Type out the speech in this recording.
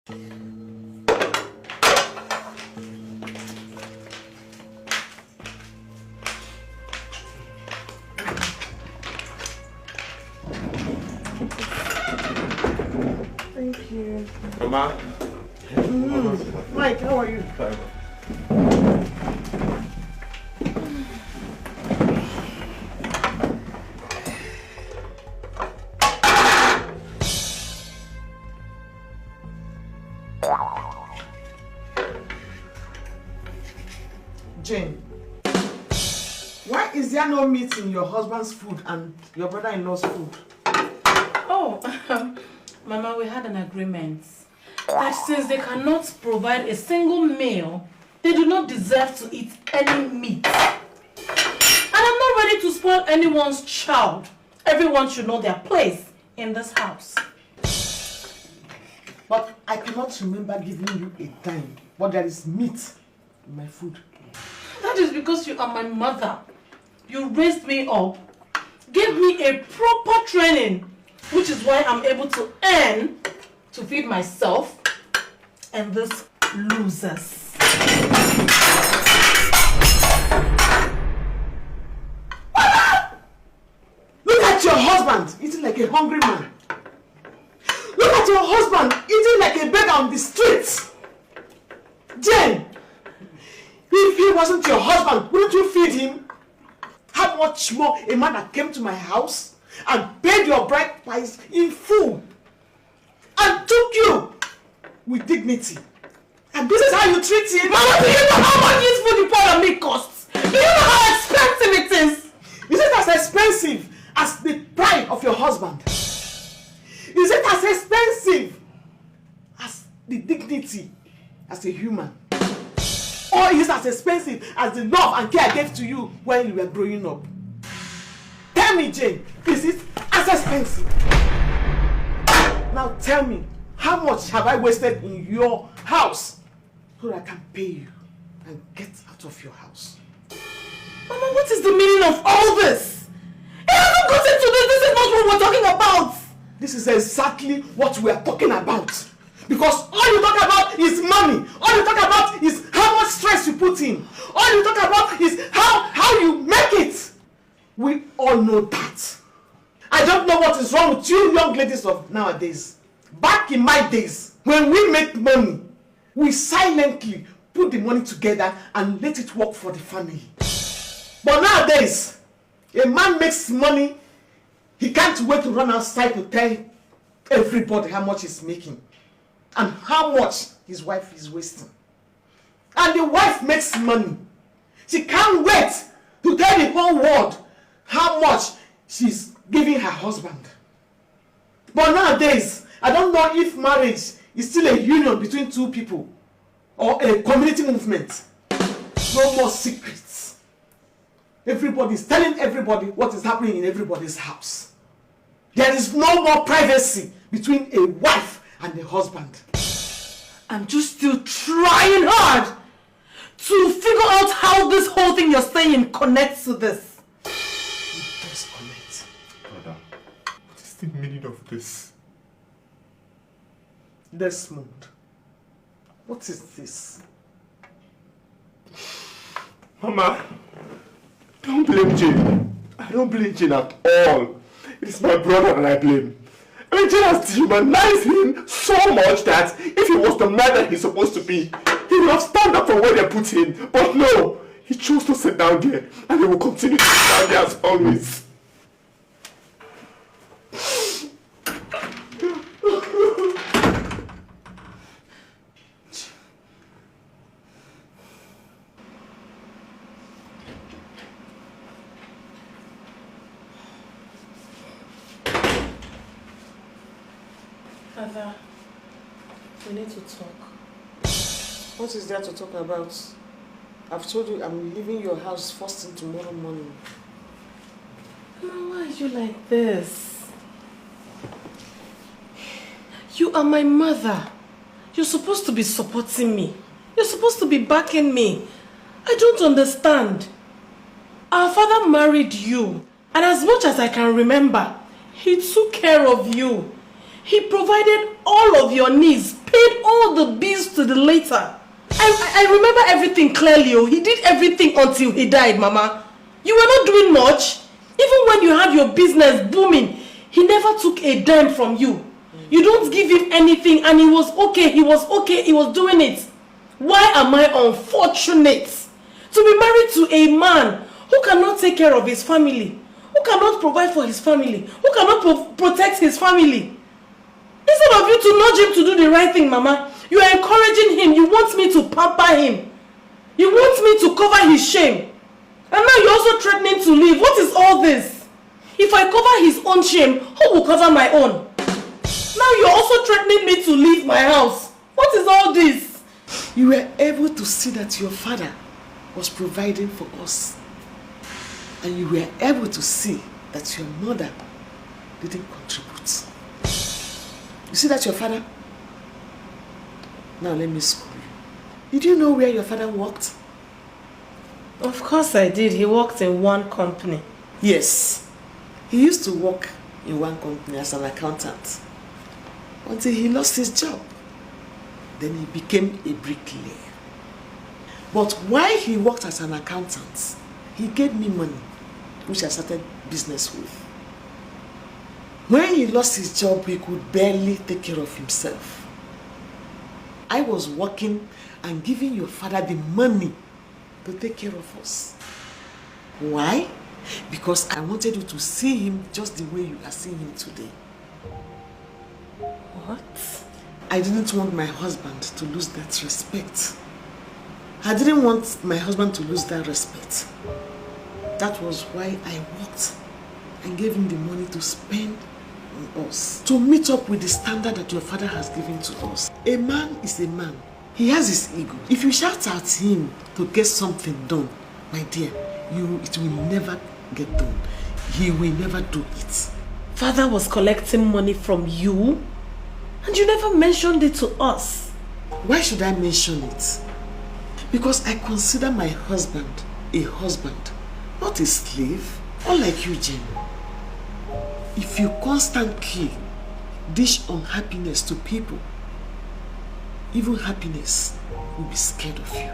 Thank you. Mama. Mike, how are you? Fine. Jane, why is there no meat in your husband's food and your brother-in-law's food? Oh, Mama, we had an agreement that since they cannot provide a single meal, they do not deserve to eat any meat. And I'm not ready to spoil anyone's child. Everyone should know their place in this house. But I cannot remember giving you a dime, but there is meat in my food. That is because you are my mother. You raised me up, gave me a proper training, which is why I'm able to earn to feed myself and these losers. Look at your husband eating like a hungry man. Look at your husband eating like a beggar on the streets. Jane, if he wasn't your husband, wouldn't you feed him? How much more a man that came to my house and paid your bride price in full and took you with dignity. And this is how you treat him? Mama, do you know how much this food you pour on me costs? Do you know how expensive it is? Is it as expensive as the pride of your husband? Is it as expensive as the dignity as a human? Or is it as expensive as the love and care I gave to you when you were growing up? Tell me, Jane, is it as expensive? Now tell me, how much have I wasted in your house so that I can pay you and get out of your house? Mama, what is the meaning of all this? It hasn't gotten to this. This is not what we're talking about. This is exactly what we are talking about. Because all you talk about is money. All you talk about is how much stress you put in. All you talk about is how you make it. We all know that. I don't know what is wrong with you young ladies of nowadays. Back in my days, when we make money, we silently put the money together and let it work for the family. But nowadays, a man makes money, he can't wait to run outside to tell everybody how much he's making and how much his wife is wasting. And the wife makes money. She can't wait to tell the whole world how much she's giving her husband. But nowadays, I don't know if marriage is still a union between two people or a community movement. No more secrets. Everybody's telling everybody what is happening in everybody's house. There is no more privacy between a wife and a husband. I'm just still trying hard to figure out how this whole thing you're saying connects to this. It does connect. Brother, what is the meaning of this? Desmond, what is this? Mama, don't blame Jane. I don't blame Jane at all. It is my brother that I blame. I mean, Jane has dehumanized him so much that if he was the man that he's supposed to be, he would have stand up for what they put in. But no, he chose to sit down there, and he will continue to sit down there as always. Father, we need to talk. What is there to talk about? I've told you I'm leaving your house first thing tomorrow morning. Mama, why are you like this? You are my mother. You're supposed to be supporting me. You're supposed to be backing me. I don't understand. Our father married you, and as much as I can remember, he took care of you. He provided all of your needs, paid all till the later. I remember everything clearly. Oh. He did everything until he died, Mama. You were not doing much. Even when you had your business booming, he never took a dime from you. You don't give him anything and he was okay. He was doing it. Why am I unfortunate to be married to a man who cannot take care of his family, who cannot provide for his family, who cannot protect his family? Instead of you to nudge him to do the right thing, Mama, you are encouraging him. You want me to pamper him. You want me to cover his shame. And now you're also threatening to leave. What is all this? If I cover his own shame, who will cover my own? Now you're also threatening me to leave my house. What is all this? You were able to see that your father was providing for us. And you were able to see that your mother didn't contribute. You see that your father? Now let me school you. Did you know where your father worked? Of course I did. He worked in one company. Yes. He used to work in one company as an accountant until he lost his job. Then he became a bricklayer. But while he worked as an accountant, he gave me money, which I started business with. When he lost his job, he could barely take care of himself. I was working and giving your father the money to take care of us. Why? Because I wanted you to see him just the way you are seeing him today. What? I didn't want my husband to lose that respect. I didn't want my husband to lose that respect. That was why I worked and gave him the money to spend on us, to meet up with the standard that your father has given to us. A man is a man. He has his ego. If you shout at him to get something done, my dear, it will never get done. He will never do it. Father was collecting money from you and you never mentioned it to us. Why should I mention it? Because I consider my husband a husband, not a slave, unlike you, Jane. If you constantly dish unhappiness to people, even happiness will be scared of you.